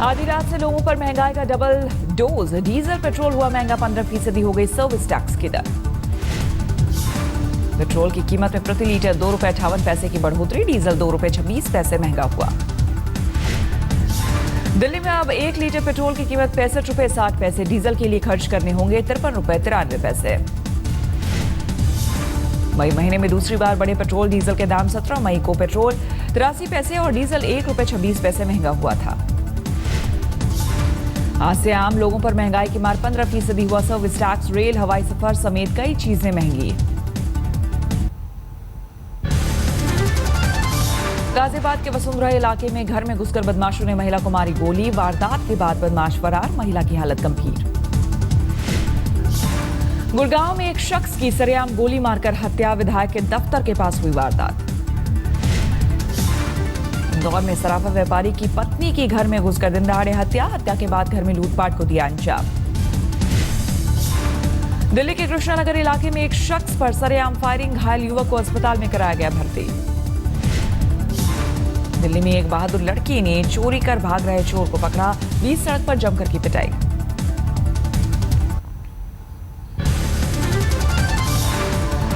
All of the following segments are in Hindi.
आधी रात से लोगों पर महंगाई का डबल डोज। डीजल पेट्रोल हुआ महंगा, 15% हो गई सर्विस टैक्स की दर। पेट्रोल की कीमत में प्रति लीटर ₹2.58 की बढ़ोतरी, डीजल ₹2.26 महंगा हुआ। दिल्ली में अब 1 लीटर पेट्रोल की कीमत ₹65.60, डीजल के लिए खर्च करने होंगे ₹53.93। मई महीने में दूसरी बार बढ़े पेट्रोल डीजल के दाम। 17 मई को पेट्रोल 83 पैसे और डीजल ₹1.26 महंगा हुआ था। आज से आम लोगों पर महंगाई की मार, 15% हुआ सर्विस टैक्स। रेल, हवाई सफर समेत कई चीजें महंगी। गाजियाबाद के वसुंधरा इलाके में घर में घुसकर बदमाशों ने महिला को मारी गोली। वारदात के बाद बदमाश फरार, महिला की हालत गंभीर। गुड़गांव में एक शख्स की सरेआम गोली मारकर हत्या, विधायक के दफ्तर के पास हुई वारदात। इंदौर में सराफा व्यापारी की पत्नी की घर में घुसकर दिन दहाड़े हत्या के बाद घर में लूटपाट को दिया अंजाम। दिल्ली के कृष्णानगर इलाके में एक शख्स पर सरेआम फायरिंग, घायल युवक को अस्पताल में कराया गया भर्ती। दिल्ली में एक बहादुर लड़की ने चोरी कर भाग रहे चोर को पकड़ा, 20 सड़क पर जमकर की पिटाई।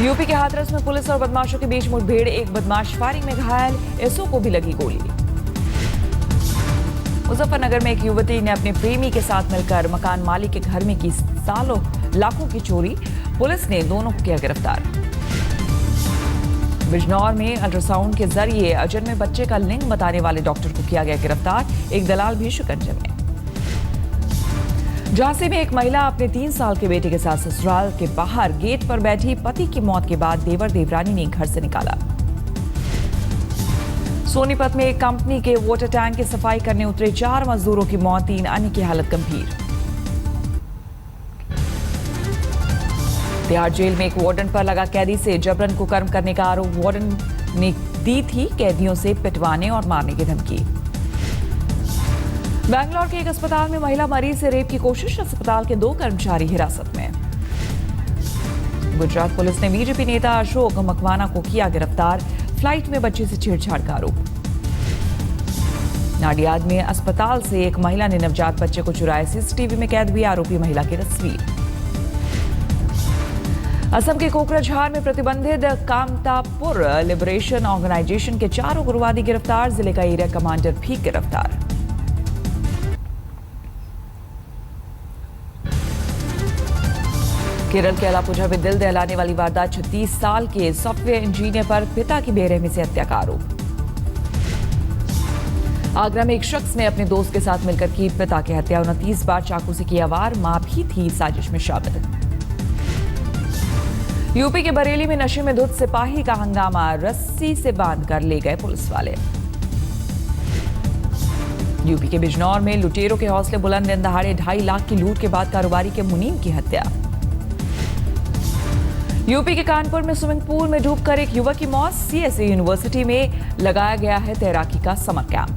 यूपी के हाथरस में पुलिस और बदमाशों के बीच मुठभेड़, एक बदमाश फायरिंग में घायल, एसओ को भी लगी गोली। मुजफ्फरनगर में एक युवती ने अपने प्रेमी के साथ मिलकर मकान मालिक के घर में की सालों लाखों की चोरी, पुलिस ने दोनों को किया गिरफ्तार। बिजनौर में अल्ट्रासाउंड के जरिए अजन्मे बच्चे का लिंग बताने वाले डॉक्टर को किया गया गिरफ्तार, एक दलाल भी शिकंजे में। झांसी में एक महिला अपने 3 साल के बेटे के साथ ससुराल के बाहर गेट पर बैठी, पति की मौत के बाद देवर देवरानी ने घर से निकाला। सोनीपत में एक कंपनी के वाटर टैंक की सफाई करने उतरे 4 मजदूरों की मौत, 3 अन्य की हालत गंभीर। तिहाड़ जेल में एक वार्डन पर लगा कैदी से जबरन कुकर्म करने का आरोप, वार्डन ने दी थी कैदियों से पिटवाने और मारने की धमकी। बैंगलोर के एक अस्पताल में महिला मरीज से रेप की कोशिश, अस्पताल के 2 कर्मचारी हिरासत में। गुजरात पुलिस ने बीजेपी नेता अशोक मकवाना को किया गिरफ्तार, फ्लाइट में बच्चे से छेड़छाड़ का आरोप। नाडियाद में अस्पताल से एक महिला ने नवजात बच्चे को चुराया, सीसीटीवी में कैद हुई आरोपी महिला की तस्वीर। असम के कोकराझार में प्रतिबंधित कामतापुर लिबरेशन ऑर्गेनाइजेशन के 4 उग्रवादी गिरफ्तार, जिले का एरिया कमांडर भी गिरफ्तार। केरल के अलापुझा में दिल दहलाने वाली वारदात, 36 साल के सॉफ्टवेयर इंजीनियर पर पिता की बेरहमी से हत्या का आरोप। आगरा में एक शख्स ने अपने दोस्त के साथ मिलकर की पिता की हत्या, 29 बार चाकू से किया वार, मां भी थी साजिश में शामिल। यूपी के बरेली में नशे में धुत सिपाही का हंगामा, रस्सी से बांधकर ले गए पुलिस वाले। यूपी के बिजनौर में लुटेरों के हौसले बुलंद, दिन दहाड़े 2.5 लाख की लूट के बाद कारोबारी के मुनीम की हत्या। यूपी के कानपुर में स्विमिंग पूल में डूबकर एक युवक की मौत, सीएसई यूनिवर्सिटी में लगाया गया है तैराकी का समर कैंप।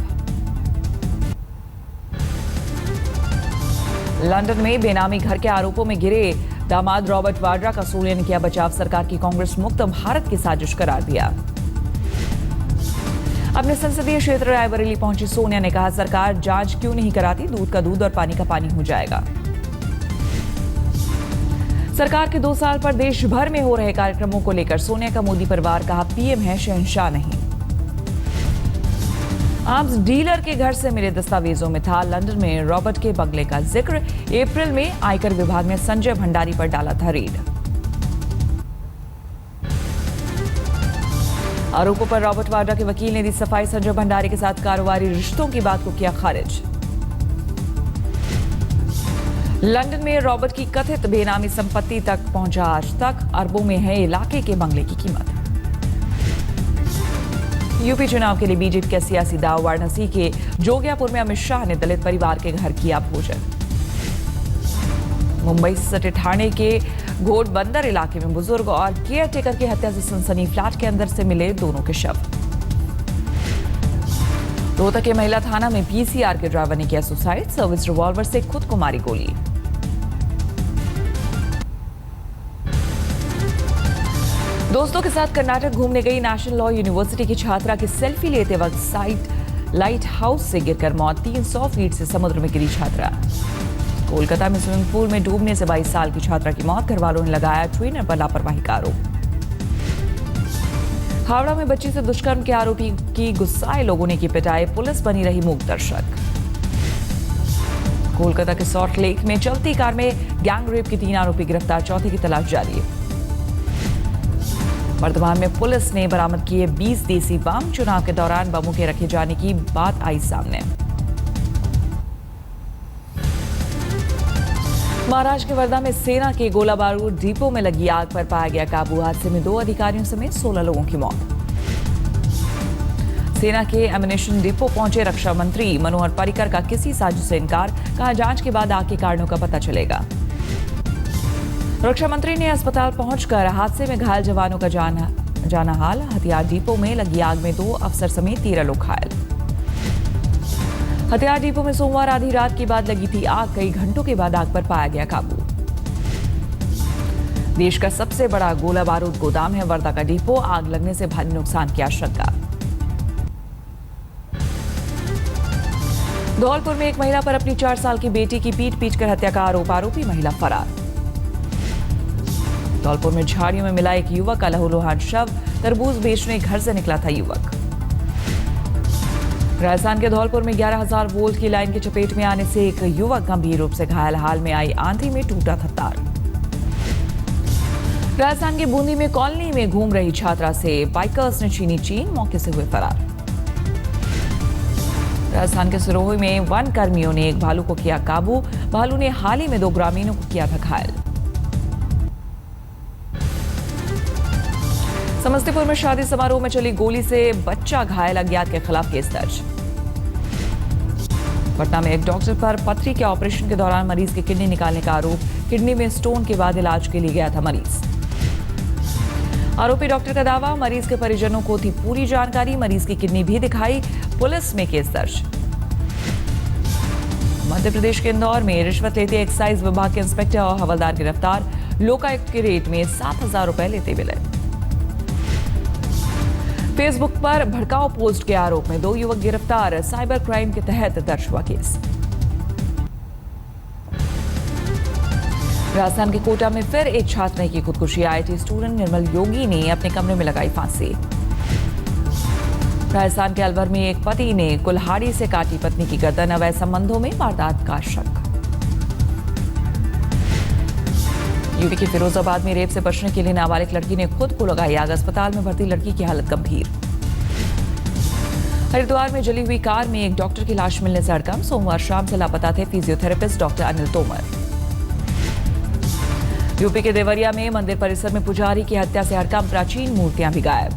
लंदन में बेनामी घर के आरोपों में घिरे दामाद रॉबर्ट वाड्रा का सोनिया ने किया बचाव, सरकार की कांग्रेस मुक्त भारत की साजिश करार दिया। अपने संसदीय क्षेत्र रायबरेली पहुंची सोनिया ने कहा, सरकार जांच क्यों नहीं कराती, दूध का दूध और पानी का पानी हो जाएगा। सरकार के 2 साल पर देश भर में हो रहे कार्यक्रमों को लेकर सोनिया का मोदी परिवार, कहा पीएम है शहंशाह नहीं। आर्म्स डीलर के घर से मिले दस्तावेजों में था लंदन में रॉबर्ट के बंगले का जिक्र, अप्रैल में आयकर विभाग ने संजय भंडारी पर डाला था रेड। आरोपों पर रॉबर्ट वाड्रा के वकील ने दी सफाई, संजय भंडारी के साथ कारोबारी रिश्तों की बात को किया खारिज। लंदन में रॉबर्ट की कथित बेनामी संपत्ति तक पहुंचा आज तक, अरबों में है इलाके के बंगले की कीमत। यूपी चुनाव के लिए बीजेपी का सियासी दाव, वाराणसी के जोगियापुर में अमित शाह ने दलित परिवार के घर किया भोजन। मुंबई से सटे ठाणे के घोड़बंदर इलाके में बुजुर्ग और केयर टेकर की हत्या से सनसनी, फ्लैट के अंदर से मिले दोनों के शव। रोहतक के महिला थाना में पीसीआर के ड्राइवर ने किया सुसाइड, सर्विस रिवॉल्वर से खुद को मारी गोली। दोस्तों के साथ कर्नाटक घूमने गई नेशनल लॉ यूनिवर्सिटी की छात्रा की सेल्फी लेते वक्त साइट लाइट हाउस से गिरकर मौत, 300 फीट से समुद्र में गिरी छात्रा। कोलकाता में स्विमिंग पूल में डूबने से 22 साल की छात्रा की मौत, घर वालों ने लगाया ट्रेनर पर लापरवाही का आरोप। हावड़ा में बच्ची से दुष्कर्म के आरोपी की गुस्साए लोगों ने की पिटाई, पुलिस बनी रही मूक दर्शक। कोलकाता के सॉल्ट लेक में चलती कार में गैंग रेप के 3 आरोपी गिरफ्तार, चौथे की तलाश जारी। वर्तमान में पुलिस ने बरामद किए 20 देसी बम, चुनाव के दौरान बमों के रखे जाने की बात आई सामने। महाराष्ट्र के वर्धा में सेना के गोला बारूद डिपो में लगी आग पर पाया गया काबू, हादसे में 2 अधिकारियों समेत 16 लोगों की मौत। सेना के एमिनेशन डिपो पहुंचे रक्षा मंत्री मनोहर पर्रिकर का किसी साजिश से इनकार, कहा जांच के बाद आग के कारणों का पता चलेगा। रक्षा मंत्री ने अस्पताल पहुंचकर हादसे में घायल जवानों का जाना हाल, हथियार डिपो में लगी आग में 2 अफसर समेत 13 लोग घायल। हथियार डिपो में सोमवार आधी रात के बाद लगी थी आग, कई घंटों के बाद आग पर पाया गया काबू। देश का सबसे बड़ा गोला बारूद गोदाम है वर्धा का डिपो, आग लगने से भारी नुकसान की आशंका। धौलपुर में एक महिला पर अपनी 4 साल की बेटी की पीट-कर हत्या का आरोप, आरोपी महिला फरार। धौलपुर में झाड़ियों में मिला एक युवक का लहूलुहान शव, तरबूज बेचने घर से निकला था युवक। राजस्थान के धौलपुर में 11,000 वोल्ट की लाइन की चपेट में आने से एक युवक गंभीर रूप से घायल, हाल में आई आंधी में टूटा था तार। राजस्थान के बूंदी में कॉलोनी में घूम रही छात्रा से बाइकर्स ने छीनी चेन, मौके से हुए फरार। राजस्थान के सिरोही में वन कर्मियों ने एक भालू को किया काबू, भालू ने हाल ही में 2 ग्रामीणों को किया था घायल। समस्तीपुर में शादी समारोह में चली गोली से बच्चा घायल, अज्ञात के खिलाफ केस दर्ज। पटना में एक डॉक्टर पर पथरी के ऑपरेशन के दौरान मरीज की किडनी निकालने का आरोप, किडनी में स्टोन के बाद इलाज के लिए गया था मरीज। आरोपी डॉक्टर का दावा, मरीज के परिजनों को थी पूरी जानकारी, मरीज की किडनी भी दिखाई, पुलिस में केस दर्ज। मध्य प्रदेश के इंदौर में रिश्वत लेते एक्साइज विभाग के इंस्पेक्टर और हवलदार गिरफ्तार, लोकायुक्त के रेट में 7,000 रुपए लेते मिले। फेसबुक पर भड़काऊ पोस्ट के आरोप में 2 युवक गिरफ्तार, साइबर क्राइम के तहत दर्ज हुआ केस। राजस्थान के कोटा में फिर एक छात्र ने की खुदकुशी, IIT स्टूडेंट निर्मल योगी ने अपने कमरे में लगाई फांसी। राजस्थान के अलवर में एक पति ने कुल्हाड़ी से काटी पत्नी की गर्दन, अवैध संबंधों में वारदात का शक। यूपी के फिरोजाबाद में रेप से बचने के लिए नाबालिग लड़की ने खुद को लगाई आग, अस्पताल में भर्ती लड़की की हालत गंभीर। हरिद्वार में जली हुई कार में एक डॉक्टर की लाश मिलने से हड़कंप, सोमवार शाम से लापता थे physiotherapist doctor Anil Tomar. UP के देवरिया में मंदिर परिसर में पुजारी की हत्या से हड़कंप, प्राचीन मूर्तियां भी गायब।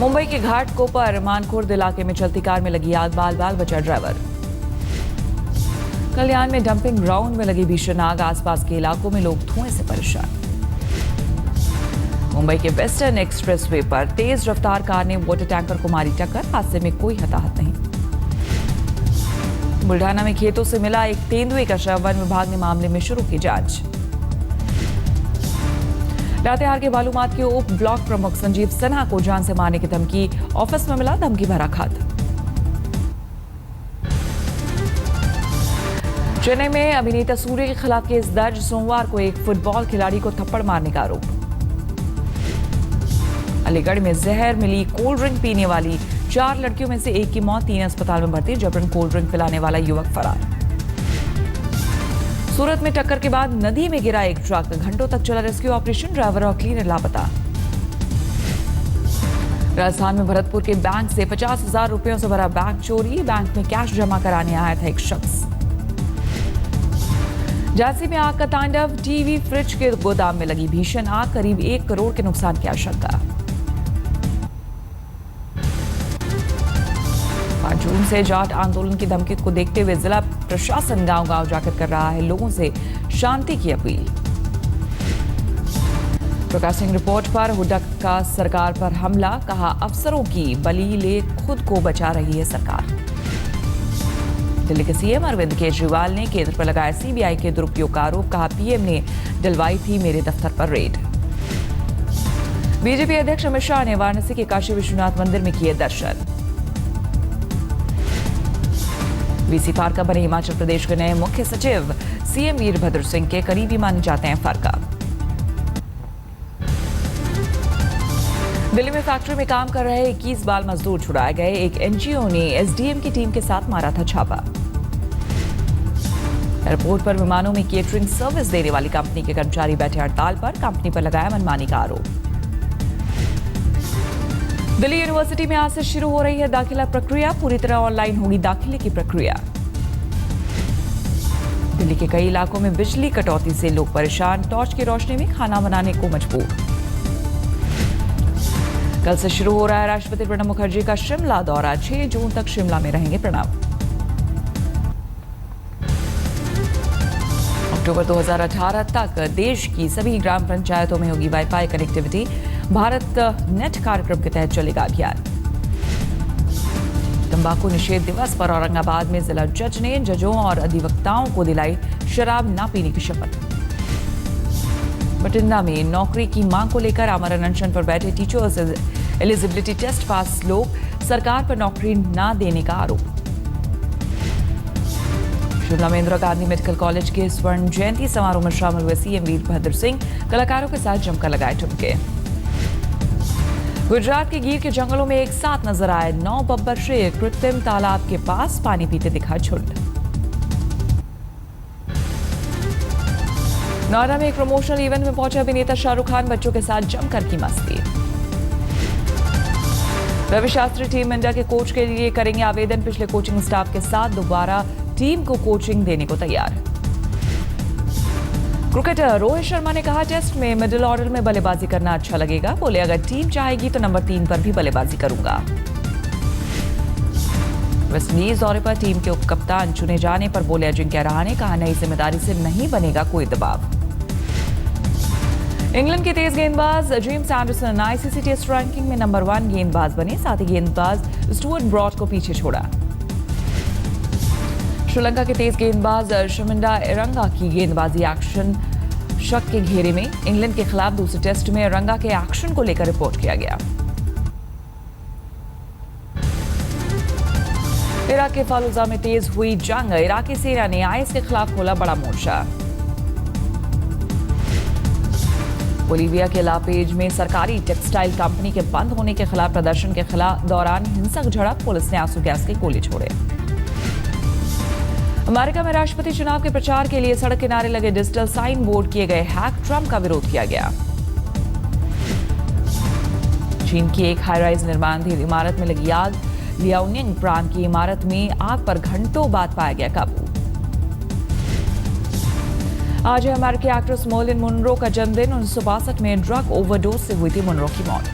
मुंबई के घाटकोपर मानखुर्द इलाके में चलती कार में लगी आग, बाल बचा ड्राइवर। कल्याण में डंपिंग ग्राउंड में लगी भीषण आग, आसपास के इलाकों में लोग धुएं से परेशान। मुंबई के वेस्टर्न एक्सप्रेसवे पर तेज रफ्तार कार ने वाटर टैंकर को मारी टक्कर, हादसे में कोई हताहत नहीं। बुल्ढाना में खेतों से मिला एक तेंदुए का शव, वन विभाग ने मामले में शुरू की जांच। लातेहार के बालूमाथ के उप ब्लॉक प्रमुख संजीव सिन्हा को जान से मारने की धमकी, ऑफिस में मिला धमकी भरा खत। चेन्नई में अभिनेता सूर्य के खिलाफ केस दर्ज, सोमवार को एक फुटबॉल खिलाड़ी को थप्पड़ मारने का आरोप। अलीगढ़ में जहर मिली कोल्ड ड्रिंक पीने वाली 4 लड़कियों में से एक की मौत, 3 अस्पताल में भर्ती, जबरन कोल्ड ड्रिंक पिलाने वाला युवक फरार। सूरत में टक्कर के बाद नदी में गिरा एक ट्रक, घंटों तक चला रेस्क्यू ऑपरेशन, ड्राइवर और क्लीनर लापता। राजस्थान में भरतपुर के बैंक से 50,000 रुपयों से भरा बैग चोरी, बैंक में कैश जमा कराने आया था एक शख्स। झांसी में आग का तांडव, टीवी फ्रिज के गोदाम में लगी भीषण आग, करीब 1 करोड़ के नुकसान की आशंका। 5 जून से जाट आंदोलन की धमकी को देखते हुए जिला प्रशासन गांव-गांव जाकर कर रहा है लोगों से शांति की अपील। प्रकाश सिंह रिपोर्ट पर हुड्डा का सरकार पर हमला, कहा अफसरों की बलि ले खुद को बचा रही है सरकार। दिल्ली के सीएम अरविंद केजरीवाल ने केंद्र पर लगाया सीबीआई के दुरुपयोग का आरोप, कहा पीएम ने डलवाई थी मेरे दफ्तर पर रेड। बीजेपी अध्यक्ष अमित शाह ने वाराणसी के काशी विश्वनाथ मंदिर में किए दर्शन। वीसी फारका बने हिमाचल प्रदेश के नए मुख्य सचिव। सीएम वीरभद्र सिंह के करीबी माने जाते हैं फारका। दिल्ली में फैक्ट्री में काम कर रहे 21 बाल मजदूर छुड़ाए गए। एक एनजीओ ने एसडीएम की टीम के साथ मारा था छापा। एयरपोर्ट पर विमानों में केटरिंग सर्विस देने वाली कंपनी के कर्मचारी बैठे हड़ताल पर। कंपनी पर लगाया मनमानी का आरोप। दिल्ली यूनिवर्सिटी में आज से शुरू हो रही है दाखिला प्रक्रिया। पूरी तरह ऑनलाइन होगी दाखिले की प्रक्रिया। दिल्ली के कई इलाकों में बिजली कटौती से लोग परेशान। टॉर्च की रोशनी में खाना बनाने को मजबूर। कल से शुरू हो रहा है राष्ट्रपति प्रणब मुखर्जी का शिमला दौरा। 6 जून तक शिमला में रहेंगे प्रणब। अक्टूबर 2018 तक देश की सभी ग्राम पंचायतों में होगी वाईफाई कनेक्टिविटी। भारत नेट कार्यक्रम के तहत चलेगा अभियान। तंबाकू निषेध दिवस पर औरंगाबाद में जिला जज ने जजों और अधिवक्ताओं को दिलाई शराब न पीने की शपथ। बठिंडा में नौकरी की मांग को लेकर आमरण अनशन पर बैठे टीचर्स एलिजिबिलिटी टेस्ट पास लोग। सरकार पर नौकरी न देने का आरोप। शिमला में इंदिरा गांधी मेडिकल कॉलेज के स्वर्ण जयंती समारोह में शामिल हुए सीएम वीरभद्र सिंह कलाकारों के साथ जमकर लगाए ठुमके। गुजरात के गिर के जंगलों में एक साथ नजर आए 9 बब्बर शेर। कृत्रिम तालाब के पास पानी पीते दिखा झुंड। नोएडा में एक प्रमोशनल इवेंट में पहुंचे अभिनेता शाहरुख खान। बच्चों के साथ जमकर की मस्ती। रवि शास्त्री टीम इंडिया के कोच के लिए करेंगे आवेदन। पिछले कोचिंग स्टाफ के साथ दोबारा टीम को कोचिंग देने को तैयार। क्रिकेटर रोहित शर्मा ने कहा टेस्ट में मिडिल ऑर्डर में बल्लेबाजी करना अच्छा लगेगा। बोले अगर टीम चाहेगी तो नंबर 3 पर भी बल्लेबाजी करूंगा। वेस्टइंडीज दौरे पर टीम के उपकप्तान चुने जाने पर बोले अजिंक्य रहाणे। कहा नई जिम्मेदारी से नहीं बनेगा कोई दबाव। इंग्लैंड के तेज गेंदबाज James Anderson ICC test ranking में नंबर 1 गेंदबाज बने। साथ ही गेंदबाज स्टुअर्ट ब्रॉड को पीछे छोड़ा। श्रीलंका के तेज गेंदबाज शमिंडा इरंगा की गेंदबाजी एक्शन शक के घेरे में। इंग्लैंड के खिलाफ दूसरे टेस्ट में इरंगा के एक्शन को लेकर रिपोर्ट किया गया। इराक के फालूजा में तेज हुई जंग। इराकी सेना ने आईएस के खिलाफ खोला बड़ा मोर्चा। बोलीविया के लापेज में सरकारी टेक्सटाइल कंपनी के बंद होने के खिलाफ प्रदर्शन के खिलाफ दौरान हिंसक झड़प। पुलिस ने आंसू गैस के गोले छोड़े। अमेरिका में राष्ट्रपति चुनाव के प्रचार के लिए सड़क किनारे लगे डिजिटल साइन बोर्ड किए गए हैक। ट्रंप का विरोध किया गया। चीन की एक हाई राइज निर्माणाधीन इमारत में लगी आग। लियाओनिंग प्रांत की इमारत में आग पर घंटों बाद पाया गया काबू। आज है अमेरिकी एक्ट्रेस मर्लिन मोनरो का जन्मदिन। 1962 में ड्रग ओवरडोज से हुई थी मोनरो की मौत।